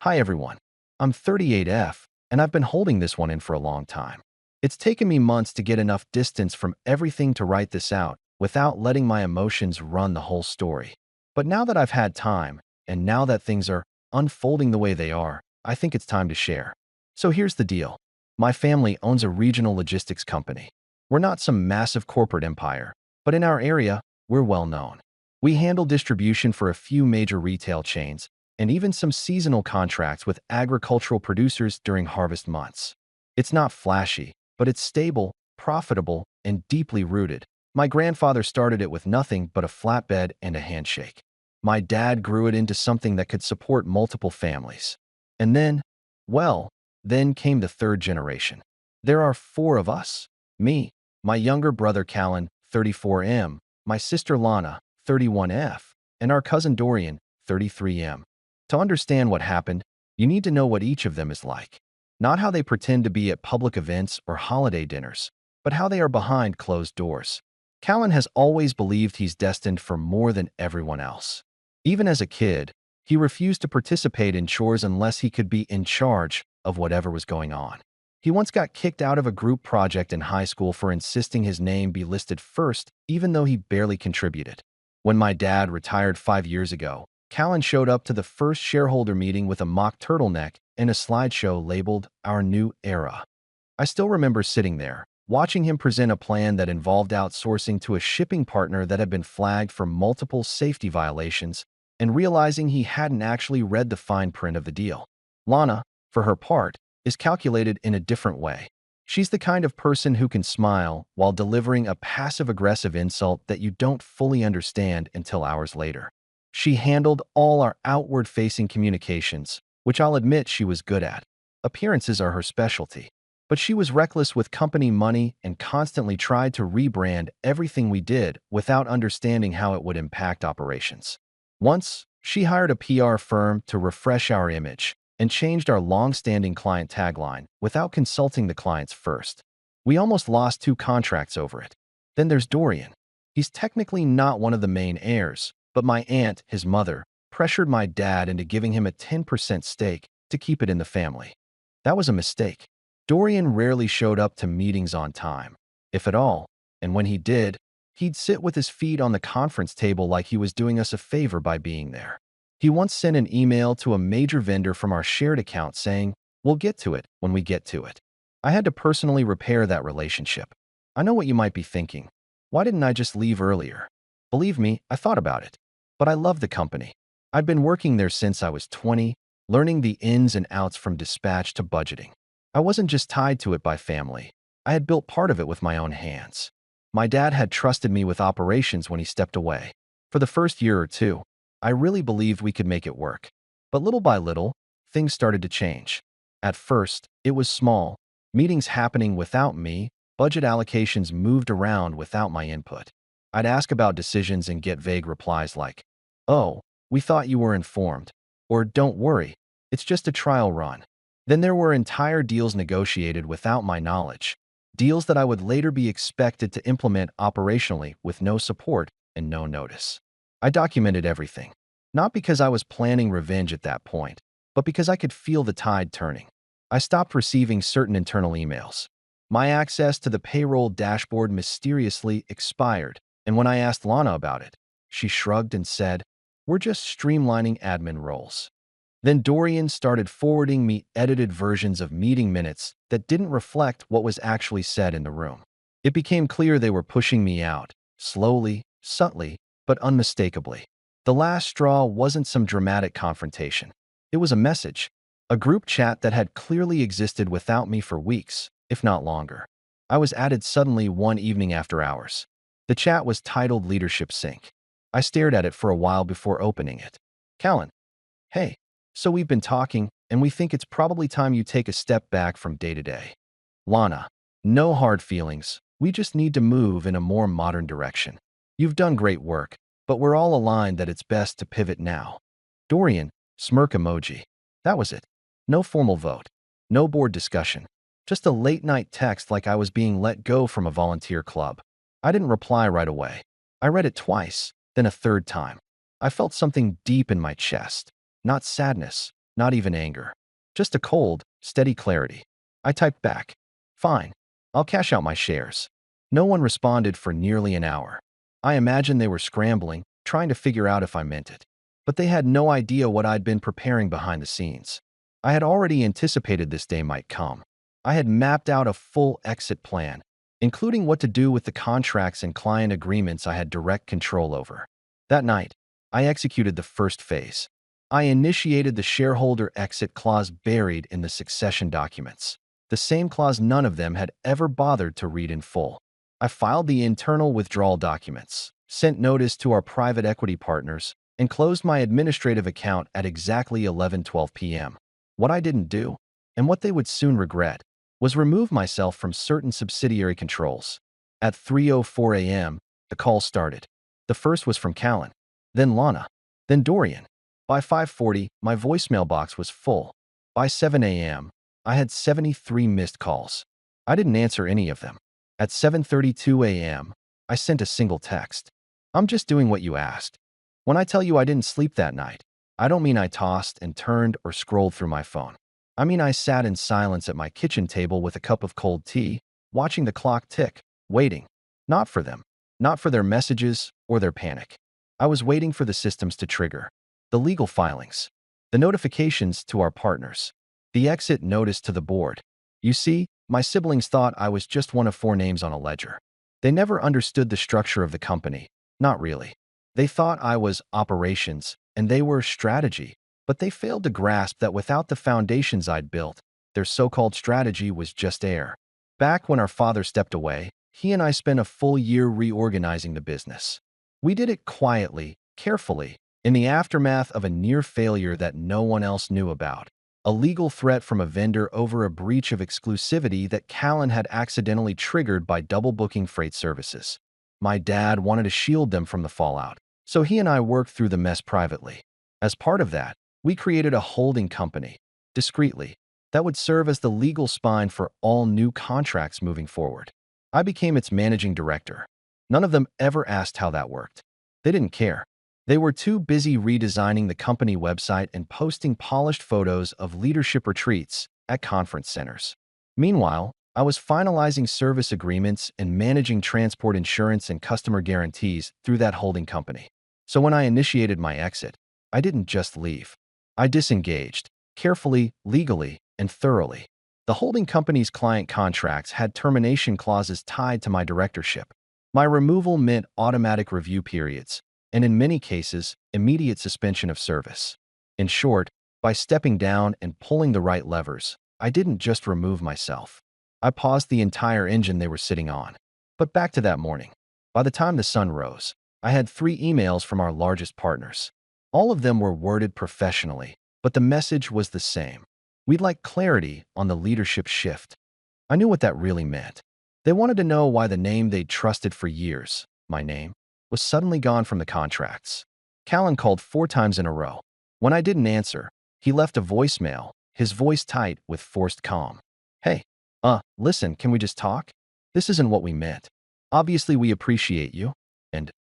Hi everyone, I'm 38F, and I've been holding this one in for a long time. It's taken me months to get enough distance from everything to write this out without letting my emotions run the whole story. But now that I've had time, and now that things are unfolding the way they are, I think it's time to share. So here's the deal. My family owns a regional logistics company. We're not some massive corporate empire, but in our area, we're well known. We handle distribution for a few major retail chains, and even some seasonal contracts with agricultural producers during harvest months. It's not flashy, but it's stable, profitable, and deeply rooted. My grandfather started it with nothing but a flatbed and a handshake. My dad grew it into something that could support multiple families. And then came the third generation. There are four of us. Me, my younger brother Callan, 34M, my sister Lana, 31F, and our cousin Dorian, 33M. To understand what happened, you need to know what each of them is like. Not how they pretend to be at public events or holiday dinners, but how they are behind closed doors. Callan has always believed he's destined for more than everyone else. Even as a kid, he refused to participate in chores unless he could be in charge of whatever was going on. He once got kicked out of a group project in high school for insisting his name be listed first, even though he barely contributed. When my dad retired 5 years ago, Callan showed up to the first shareholder meeting with a mock turtleneck and a slideshow labeled Our New Era. I still remember sitting there, watching him present a plan that involved outsourcing to a shipping partner that had been flagged for multiple safety violations, and realizing he hadn't actually read the fine print of the deal. Lana, for her part, is calculated in a different way. She's the kind of person who can smile while delivering a passive-aggressive insult that you don't fully understand until hours later. She handled all our outward-facing communications, which I'll admit she was good at. Appearances are her specialty. But she was reckless with company money and constantly tried to rebrand everything we did without understanding how it would impact operations. Once, she hired a PR firm to refresh our image and changed our long-standing client tagline without consulting the clients first. We almost lost 2 contracts over it. Then there's Dorian. He's technically not one of the main heirs, but my aunt, his mother, pressured my dad into giving him a 10% stake to keep it in the family. That was a mistake. Dorian rarely showed up to meetings on time, if at all, and when he did, he'd sit with his feet on the conference table like he was doing us a favor by being there. He once sent an email to a major vendor from our shared account saying, "We'll get to it when we get to it." I had to personally repair that relationship. I know what you might be thinking. Why didn't I just leave earlier? Believe me, I thought about it. But I love the company. I'd been working there since I was 20, learning the ins and outs from dispatch to budgeting. I wasn't just tied to it by family. I had built part of it with my own hands. My dad had trusted me with operations when he stepped away. For the first year or two, I really believed we could make it work. But little by little, things started to change. At first, it was small, meetings happening without me, budget allocations moved around without my input. I'd ask about decisions and get vague replies like, "Oh, we thought you were informed," or "Don't worry, it's just a trial run." Then there were entire deals negotiated without my knowledge, deals that I would later be expected to implement operationally with no support and no notice. I documented everything, not because I was planning revenge at that point, but because I could feel the tide turning. I stopped receiving certain internal emails. My access to the payroll dashboard mysteriously expired, and when I asked Lana about it, she shrugged and said, "We're just streamlining admin roles." Then Dorian started forwarding me edited versions of meeting minutes that didn't reflect what was actually said in the room. It became clear they were pushing me out, slowly, subtly, but unmistakably. The last straw wasn't some dramatic confrontation. It was a message, a group chat that had clearly existed without me for weeks, if not longer. I was added suddenly one evening after hours. The chat was titled Leadership Sync. I stared at it for a while before opening it. "Callan, hey. So we've been talking, and we think it's probably time you take a step back from day to day." Lana, "No hard feelings. We just need to move in a more modern direction. You've done great work, but we're all aligned that it's best to pivot now." Dorian, smirk emoji. That was it. No formal vote. No board discussion. Just a late-night text like I was being let go from a volunteer club. I didn't reply right away. I read it twice, then a third time. I felt something deep in my chest. Not sadness, not even anger. Just a cold, steady clarity. I typed back, "Fine, I'll cash out my shares." No one responded for nearly an hour. I imagined they were scrambling, trying to figure out if I meant it. But they had no idea what I'd been preparing behind the scenes. I had already anticipated this day might come. I had mapped out a full exit plan, including what to do with the contracts and client agreements I had direct control over. That night, I executed the first phase. I initiated the shareholder exit clause buried in the succession documents, the same clause none of them had ever bothered to read in full. I filed the internal withdrawal documents, sent notice to our private equity partners, and closed my administrative account at exactly 11:12 p.m. What I didn't do, and what they would soon regret, was remove myself from certain subsidiary controls. At 3:04 a.m., the call started. The first was from Callan, then Lana, then Dorian. By 5:40, my voicemail box was full. By 7 a.m., I had 73 missed calls. I didn't answer any of them. At 7:32 a.m., I sent a single text. "I'm just doing what you asked." When I tell you I didn't sleep that night, I don't mean I tossed and turned or scrolled through my phone. I mean I sat in silence at my kitchen table with a cup of cold tea, watching the clock tick, waiting. Not for them, not for their messages or their panic. I was waiting for the systems to trigger. The legal filings, the notifications to our partners, the exit notice to the board. You see, my siblings thought I was just one of 4 names on a ledger. They never understood the structure of the company. Not really. They thought I was operations and they were strategy, but they failed to grasp that without the foundations I'd built, their so-called strategy was just air. Back when our father stepped away, he and I spent a full year reorganizing the business. We did it quietly, carefully, in the aftermath of a near failure that no one else knew about. A legal threat from a vendor over a breach of exclusivity that Callan had accidentally triggered by double booking freight services. My dad wanted to shield them from the fallout, so he and I worked through the mess privately. As part of that, we created a holding company, discreetly, that would serve as the legal spine for all new contracts moving forward. I became its managing director. None of them ever asked how that worked. They didn't care. They were too busy redesigning the company website and posting polished photos of leadership retreats at conference centers. Meanwhile, I was finalizing service agreements and managing transport insurance and customer guarantees through that holding company. So when I initiated my exit, I didn't just leave. I disengaged, carefully, legally, and thoroughly. The holding company's client contracts had termination clauses tied to my directorship. My removal meant automatic review periods, and in many cases, immediate suspension of service. In short, by stepping down and pulling the right levers, I didn't just remove myself. I paused the entire engine they were sitting on. But back to that morning. By the time the sun rose, I had 3 emails from our largest partners. All of them were worded professionally, but the message was the same. We'd like clarity on the leadership shift. I knew what that really meant. They wanted to know why the name they'd trusted for years, my name, was suddenly gone from the contracts. Callan called 4 times in a row. When I didn't answer, he left a voicemail, his voice tight with forced calm. "Hey, listen, can we just talk? This isn't what we meant. Obviously, we appreciate you. And,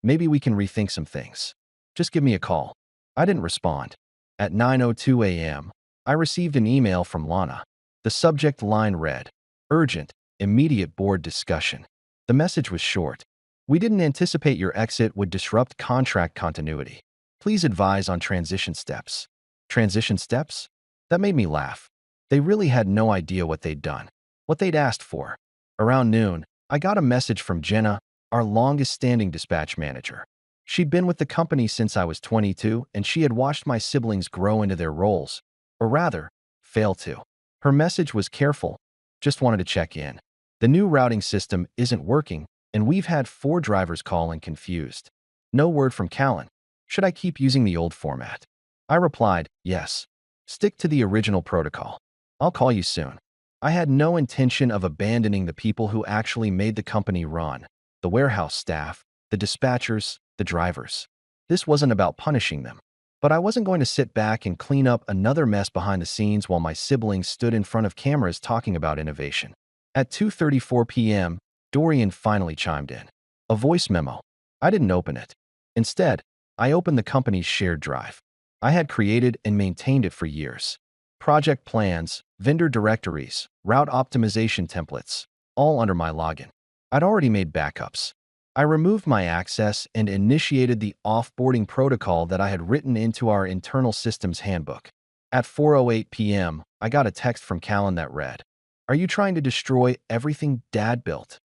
maybe we can rethink some things. Just give me a call." I didn't respond. At 9:02 a.m., I received an email from Lana. The subject line read, "Urgent, immediate board discussion." The message was short. "We didn't anticipate your exit would disrupt contract continuity. Please advise on transition steps." Transition steps? That made me laugh. They really had no idea what they'd done, what they'd asked for. Around noon, I got a message from Jenna, our longest-standing dispatch manager. She'd been with the company since I was 22, and she had watched my siblings grow into their roles, or rather, fail to. Her message was careful, just wanted to check in. "The new routing system isn't working, and we've had 4 drivers call in confused. No word from Callan. Should I keep using the old format?" I replied, "Yes. Stick to the original protocol. I'll call you soon." I had no intention of abandoning the people who actually made the company run, the warehouse staff, the dispatchers, the drivers. This wasn't about punishing them. But I wasn't going to sit back and clean up another mess behind the scenes while my siblings stood in front of cameras talking about innovation. At 2:34 p.m., Dorian finally chimed in. A voice memo. I didn't open it. Instead, I opened the company's shared drive. I had created and maintained it for years. Project plans, vendor directories, route optimization templates, all under my login. I'd already made backups. I removed my access and initiated the offboarding protocol that I had written into our internal systems handbook. At 4:08 p.m., I got a text from Callan that read, "Are you trying to destroy everything Dad built?"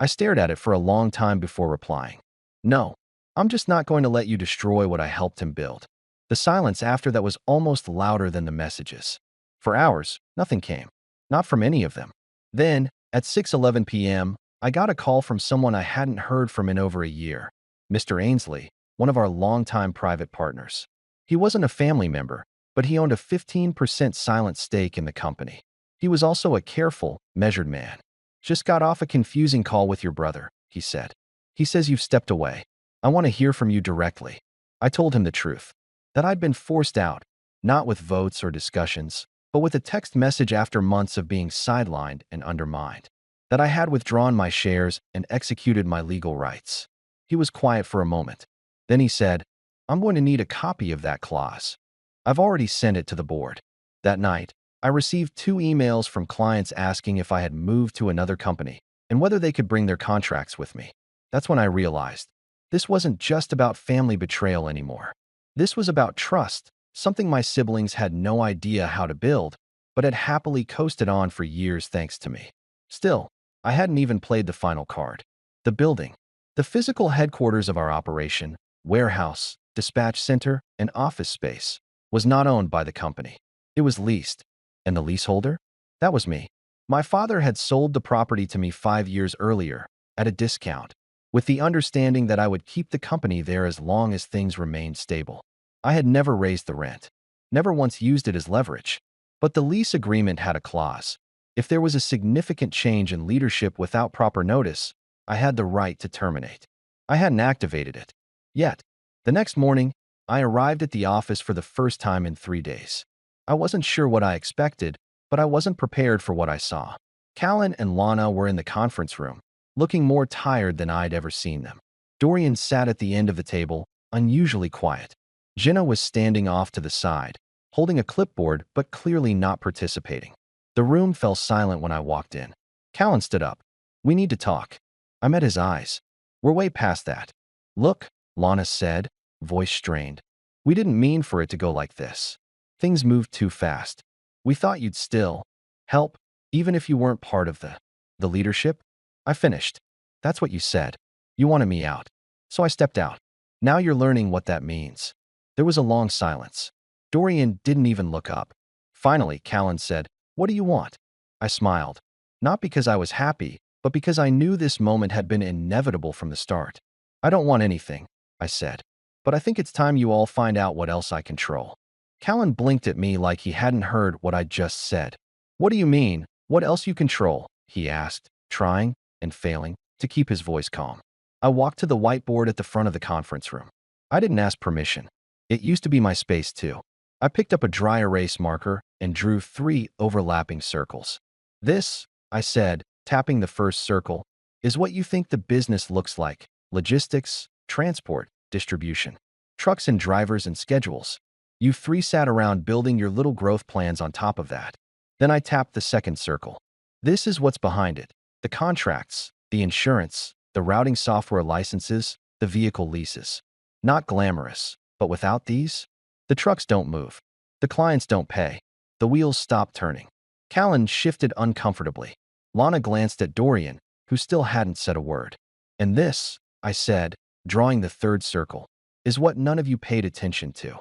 I stared at it for a long time before replying. "No, I'm just not going to let you destroy what I helped him build." The silence after that was almost louder than the messages. For hours, nothing came. Not from any of them. Then, at 6:11 p.m., I got a call from someone I hadn't heard from in over a year. Mr. Ainsley, one of our longtime private partners. He wasn't a family member, but he owned a 15% silent stake in the company. He was also a careful, measured man. "Just got off a confusing call with your brother," he said. "He says you've stepped away. I want to hear from you directly." I told him the truth. That I'd been forced out, not with votes or discussions, but with a text message after months of being sidelined and undermined. That I had withdrawn my shares and executed my legal rights. He was quiet for a moment. Then he said, "I'm going to need a copy of that clause. I've already sent it to the board." That night, I received 2 emails from clients asking if I had moved to another company and whether they could bring their contracts with me. That's when I realized this wasn't just about family betrayal anymore. This was about trust, something my siblings had no idea how to build, but had happily coasted on for years thanks to me. Still, I hadn't even played the final card. The building, the physical headquarters of our operation, warehouse, dispatch center, and office space, was not owned by the company. It was leased. And the leaseholder? That was me. My father had sold the property to me 5 years earlier, at a discount, with the understanding that I would keep the company there as long as things remained stable. I had never raised the rent, never once used it as leverage. But the lease agreement had a clause. If there was a significant change in leadership without proper notice, I had the right to terminate. I hadn't activated it yet. The next morning, I arrived at the office for the first time in 3 days. I wasn't sure what I expected, but I wasn't prepared for what I saw. Callan and Lana were in the conference room, looking more tired than I'd ever seen them. Dorian sat at the end of the table, unusually quiet. Jenna was standing off to the side, holding a clipboard but clearly not participating. The room fell silent when I walked in. Callan stood up. "We need to talk." I met his eyes. "We're way past that." "Look," Lana said, voice strained. "We didn't mean for it to go like this. Things moved too fast. We thought you'd still help, even if you weren't part of the leadership." I finished. "That's what you said. You wanted me out. So I stepped out. Now you're learning what that means." There was a long silence. Dorian didn't even look up. Finally, Callan said, "What do you want?" I smiled. Not because I was happy, but because I knew this moment had been inevitable from the start. "I don't want anything," I said. "But I think it's time you all find out what else I control." Callan blinked at me like he hadn't heard what I'd just said. "What do you mean, what else you control?" he asked, trying and failing to keep his voice calm. I walked to the whiteboard at the front of the conference room. I didn't ask permission. It used to be my space too. I picked up a dry erase marker and drew 3 overlapping circles. "This," I said, tapping the first circle, "is what you think the business looks like: logistics, transport, distribution, trucks and drivers and schedules. You 3 sat around building your little growth plans on top of that." Then I tapped the second circle. "This is what's behind it: the contracts, the insurance, the routing software licenses, the vehicle leases. Not glamorous, but without these, the trucks don't move. The clients don't pay. The wheels stop turning." Callan shifted uncomfortably. Lana glanced at Dorian, who still hadn't said a word. "And this," I said, drawing the third circle, "is what none of you paid attention to."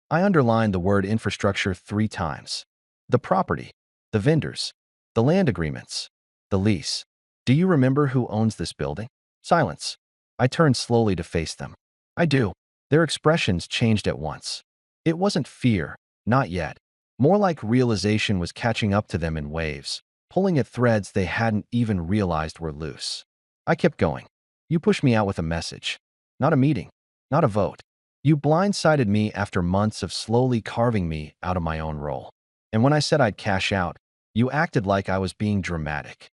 I underlined the word infrastructure 3 times. The property, the vendors, the land agreements, the lease. "Do you remember who owns this building?" Silence. I turned slowly to face them. "I do." Their expressions changed at once. It wasn't fear, not yet. More like realization was catching up to them in waves, pulling at threads they hadn't even realized were loose. I kept going. "You pushed me out with a message. Not a meeting. Not a vote. You blindsided me after months of slowly carving me out of my own role. And when I said I'd cash out, you acted like I was being dramatic."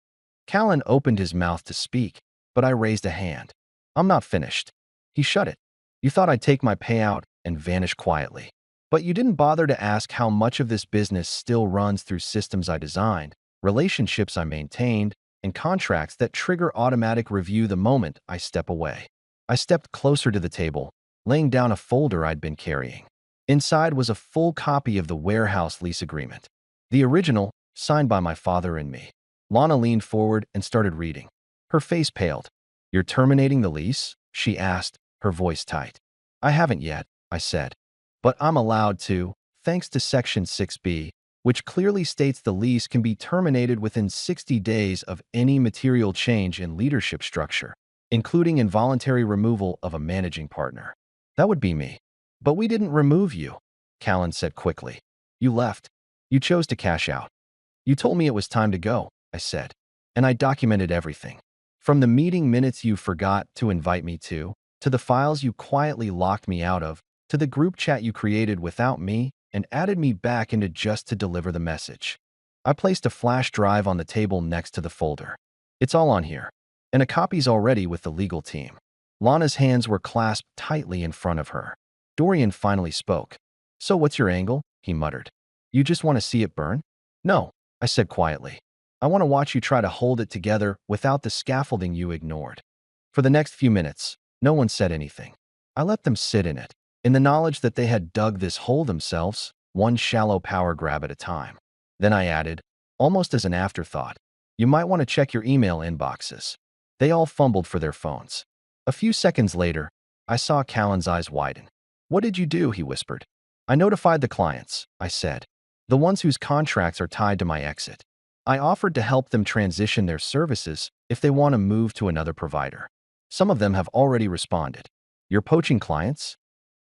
Callan opened his mouth to speak, but I raised a hand. "I'm not finished." He shut it. "You thought I'd take my payout and vanish quietly. But you didn't bother to ask how much of this business still runs through systems I designed, relationships I maintained, and contracts that trigger automatic review the moment I step away. I stepped closer to the table, laying down a folder I'd been carrying. Inside was a full copy of the warehouse lease agreement. The original, signed by my father and me. Lana leaned forward and started reading. Her face paled. "You're terminating the lease?" she asked, her voice tight. "I haven't yet," I said. "But I'm allowed to, thanks to Section 6B, which clearly states the lease can be terminated within 60 days of any material change in leadership structure, including involuntary removal of a managing partner." That would be me. "But we didn't remove you," Callan said quickly. "You left. You chose to cash out. You told me it was time to go," I said. "And I documented everything. From the meeting minutes you forgot to invite me to the files you quietly locked me out of, to the group chat you created without me and added me back into just to deliver the message." I placed a flash drive on the table next to the folder. "It's all on here. And a copy's already with the legal team." Lana's hands were clasped tightly in front of her. Dorian finally spoke. "So what's your angle?" he muttered. "You just want to see it burn?" "No," I said quietly. "I want to watch you try to hold it together without the scaffolding you ignored." For the next few minutes, no one said anything. I let them sit in it, in the knowledge that they had dug this hole themselves, one shallow power grab at a time. Then I added, almost as an afterthought, "You might want to check your email inboxes." They all fumbled for their phones. A few seconds later, I saw Callan's eyes widen. "What did you do?" he whispered. "I notified the clients," I said. "The ones whose contracts are tied to my exit. I offered to help them transition their services if they want to move to another provider. Some of them have already responded." "You're poaching clients?"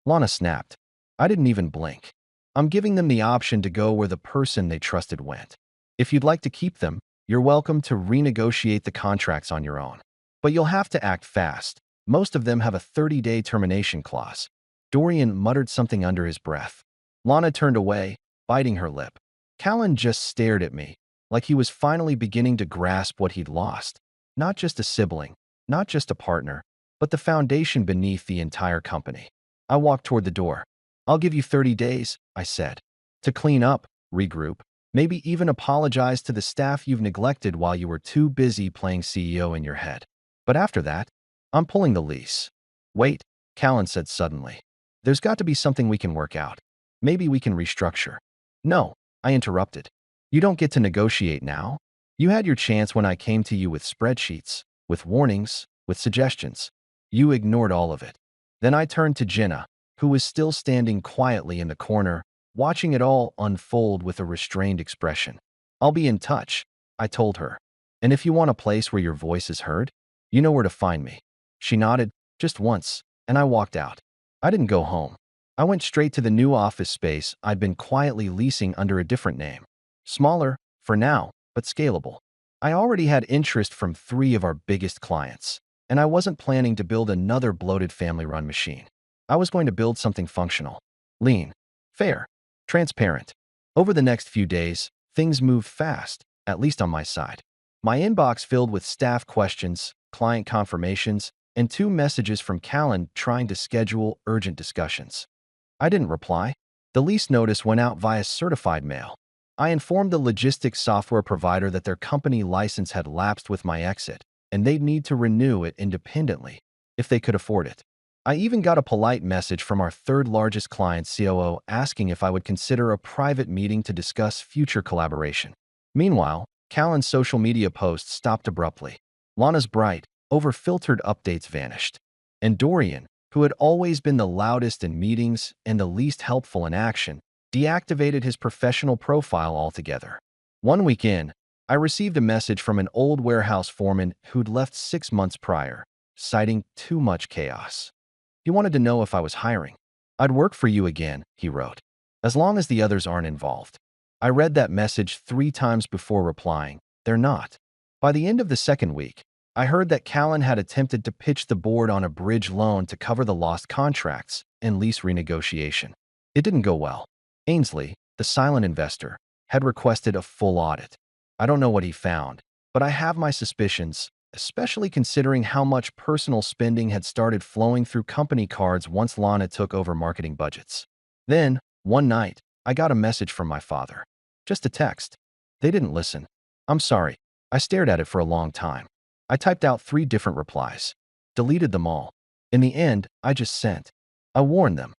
Lana snapped. I didn't even blink. "I'm giving them the option to go where the person they trusted went. If you'd like to keep them, you're welcome to renegotiate the contracts on your own. But you'll have to act fast. Most of them have a 30-day termination clause." Dorian muttered something under his breath. Lana turned away, biting her lip. Callan just stared at me, like he was finally beginning to grasp what he'd lost. Not just a sibling, not just a partner, but the foundation beneath the entire company. I walked toward the door. "I'll give you 30 days, I said. "To clean up, regroup, maybe even apologize to the staff you've neglected while you were too busy playing CEO in your head. But after that, I'm pulling the lease." "Wait," Callan said suddenly. "There's got to be something we can work out. Maybe we can restructure." "No," I interrupted. "You don't get to negotiate now. You had your chance when I came to you with spreadsheets, with warnings, with suggestions. You ignored all of it." Then I turned to Jenna, who was still standing quietly in the corner, watching it all unfold with a restrained expression. "I'll be in touch," I told her. "And if you want a place where your voice is heard, you know where to find me." She nodded, just once, and I walked out. I didn't go home. I went straight to the new office space I'd been quietly leasing under a different name. Smaller, for now, but scalable. I already had interest from 3 of our biggest clients, and I wasn't planning to build another bloated family-run machine. I was going to build something functional, lean, fair, transparent. Over the next few days, things moved fast, at least on my side. My inbox filled with staff questions, client confirmations, and 2 messages from Callan trying to schedule urgent discussions. I didn't reply. The lease notice went out via certified mail. I informed the logistics software provider that their company license had lapsed with my exit, and they'd need to renew it independently, if they could afford it. I even got a polite message from our 3rd largest client COO asking if I would consider a private meeting to discuss future collaboration. Meanwhile, Callan's social media posts stopped abruptly. Lana's bright, over-filtered updates vanished. And Dorian, who had always been the loudest in meetings and the least helpful in action, deactivated his professional profile altogether. 1 week in, I received a message from an old warehouse foreman who'd left 6 months prior, citing too much chaos. He wanted to know if I was hiring. "I'd work for you again," he wrote, "as long as the others aren't involved." I read that message 3 times before replying, "They're not." By the end of the 2nd week, I heard that Callan had attempted to pitch the board on a bridge loan to cover the lost contracts and lease renegotiation. It didn't go well. Ainsley, the silent investor, had requested a full audit. I don't know what he found, but I have my suspicions, especially considering how much personal spending had started flowing through company cards once Lana took over marketing budgets. Then, One night, I got a message from my father. Just a text. They didn't listen. I'm sorry. I stared at it for a long time. I typed out 3 different replies. Deleted them all. In the end, I just sent. I warned them.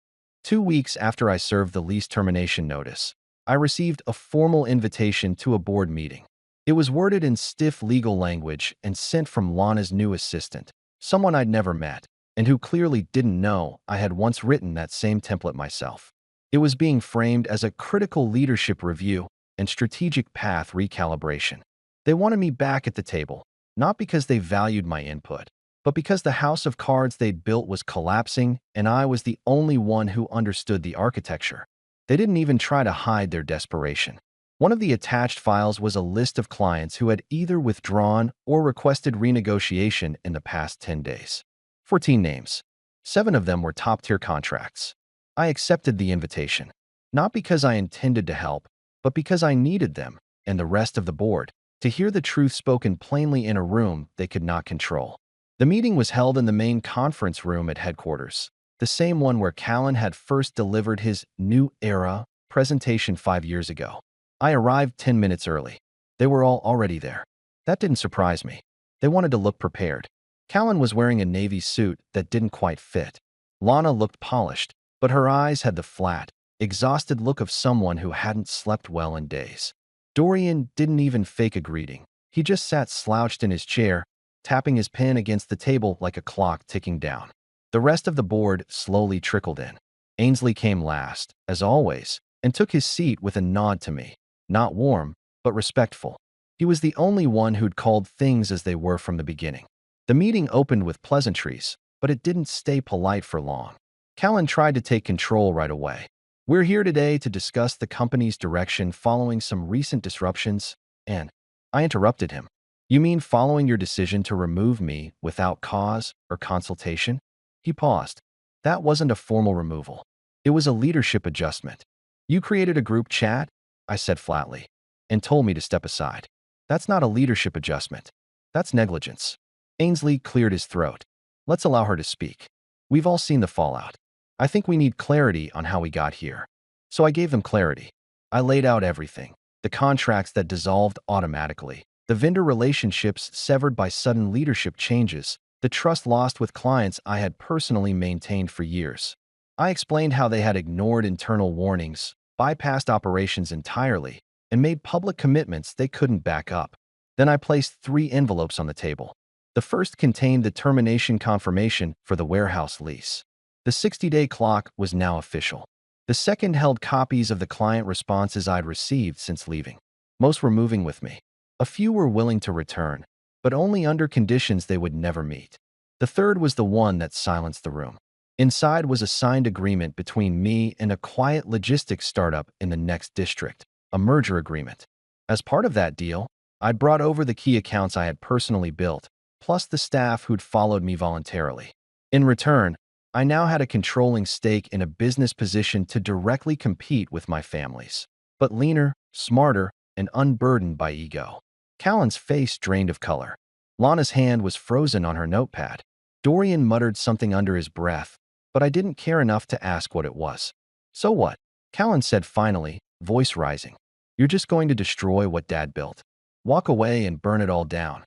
2 weeks after I served the lease termination notice, I received a formal invitation to a board meeting. It was worded in stiff legal language and sent from Lana's new assistant, someone I'd never met, and who clearly didn't know I had once written that same template myself. It was being framed as a critical leadership review and strategic path recalibration. They wanted me back at the table, not because they valued my input, but because the house of cards they'd built was collapsing and I was the only one who understood the architecture. They didn't even try to hide their desperation. One of the attached files was a list of clients who had either withdrawn or requested renegotiation in the past 10 days. 14 names. 7 of them were top-tier contracts. I accepted the invitation, not because I intended to help, but because I needed them, and the rest of the board, to hear the truth spoken plainly in a room they could not control. The meeting was held in the main conference room at headquarters, the same one where Callan had first delivered his New Era presentation 5 years ago. I arrived 10 minutes early. They were all already there. That didn't surprise me. They wanted to look prepared. Callan was wearing a navy suit that didn't quite fit. Lana looked polished, but her eyes had the flat, exhausted look of someone who hadn't slept well in days. Dorian didn't even fake a greeting. He just sat slouched in his chair, tapping his pen against the table like a clock ticking down. The rest of the board slowly trickled in. Ainsley came last, as always, and took his seat with a nod to me. Not warm, but respectful. He was the only one who'd called things as they were from the beginning. The meeting opened with pleasantries, but it didn't stay polite for long. Callan tried to take control right away. We're here today to discuss the company's direction following some recent disruptions, and I interrupted him. You mean following your decision to remove me without cause or consultation? He paused. That wasn't a formal removal. It was a leadership adjustment. You created a group chat, I said flatly, and told me to step aside. That's not a leadership adjustment. That's negligence. Ainsley cleared his throat. Let's allow her to speak. We've all seen the fallout. I think we need clarity on how we got here. So I gave them clarity. I laid out everything. The contracts that dissolved automatically. The vendor relationships severed by sudden leadership changes. The trust lost with clients I had personally maintained for years. I explained how they had ignored internal warnings, bypassed operations entirely, and made public commitments they couldn't back up. Then I placed 3 envelopes on the table. The first contained the termination confirmation for the warehouse lease. The 60-day clock was now official. The second held copies of the client responses I'd received since leaving. Most were moving with me. A few were willing to return, but only under conditions they would never meet. The third was the one that silenced the room. Inside was a signed agreement between me and a quiet logistics startup in the next district, a merger agreement. As part of that deal, I'd brought over the key accounts I had personally built, plus the staff who'd followed me voluntarily. In return, I now had a controlling stake in a business position to directly compete with my family's, but leaner, smarter, and unburdened by ego. Callan's face drained of color. Lana's hand was frozen on her notepad. Dorian muttered something under his breath, but I didn't care enough to ask what it was. So what? Callan said finally, voice rising. You're just going to destroy what Dad built. Walk away and burn it all down.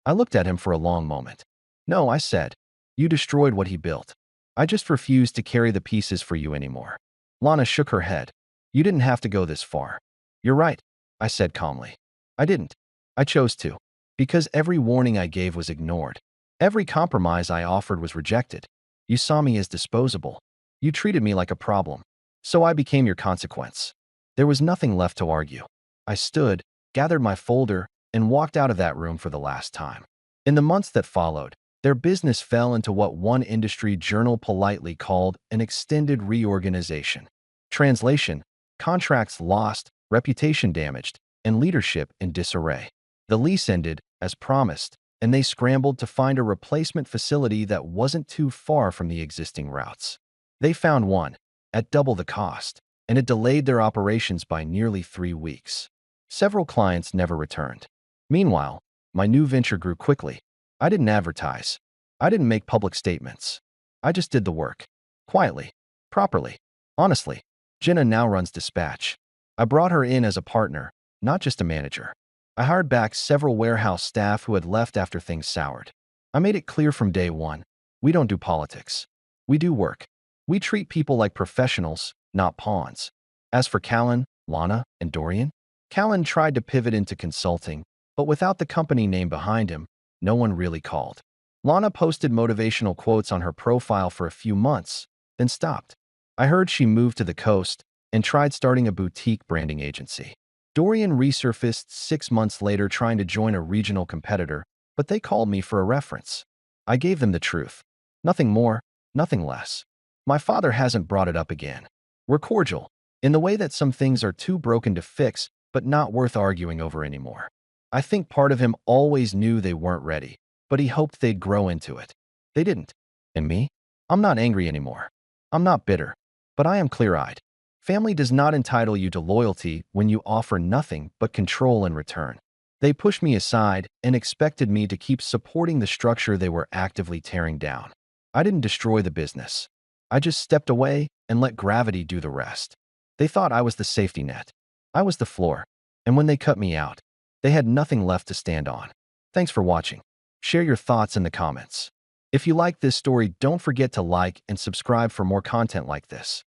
I looked at him for a long moment. No, I said. You destroyed what he built. I just refused to carry the pieces for you anymore. Lana shook her head. You didn't have to go this far. You're right, I said calmly. I didn't. I chose to. Because every warning I gave was ignored. Every compromise I offered was rejected. You saw me as disposable. You treated me like a problem. So I became your consequence. There was nothing left to argue. I stood, gathered my folder, and walked out of that room for the last time. In the months that followed, their business fell into what one industry journal politely called an extended reorganization. Translation: contracts lost, reputation damaged, and leadership in disarray. The lease ended, as promised, and they scrambled to find a replacement facility that wasn't too far from the existing routes. They found one, at double the cost, and it delayed their operations by nearly 3 weeks. Several clients never returned. Meanwhile, my new venture grew quickly. I didn't advertise. I didn't make public statements. I just did the work. Quietly. Properly. Honestly. Jenna now runs dispatch. I brought her in as a partner, not just a manager. I hired back several warehouse staff who had left after things soured. I made it clear from day one, we don't do politics. We do work. We treat people like professionals, not pawns. As for Callan, Lana, and Dorian, Callan tried to pivot into consulting, but without the company name behind him, no one really called. Lana posted motivational quotes on her profile for a few months, then stopped. I heard she moved to the coast and tried starting a boutique branding agency. Dorian resurfaced 6 months later trying to join a regional competitor, but they called me for a reference. I gave them the truth. Nothing more, nothing less. My father hasn't brought it up again. We're cordial, in the way that some things are too broken to fix, but not worth arguing over anymore. I think part of him always knew they weren't ready, but he hoped they'd grow into it. They didn't. And me? I'm not angry anymore. I'm not bitter, but I am clear-eyed. Family does not entitle you to loyalty when you offer nothing but control in return. They pushed me aside and expected me to keep supporting the structure they were actively tearing down. I didn't destroy the business. I just stepped away and let gravity do the rest. They thought I was the safety net. I was the floor. And when they cut me out, they had nothing left to stand on. Thanks for watching. Share your thoughts in the comments. If you like this story, don't forget to like and subscribe for more content like this.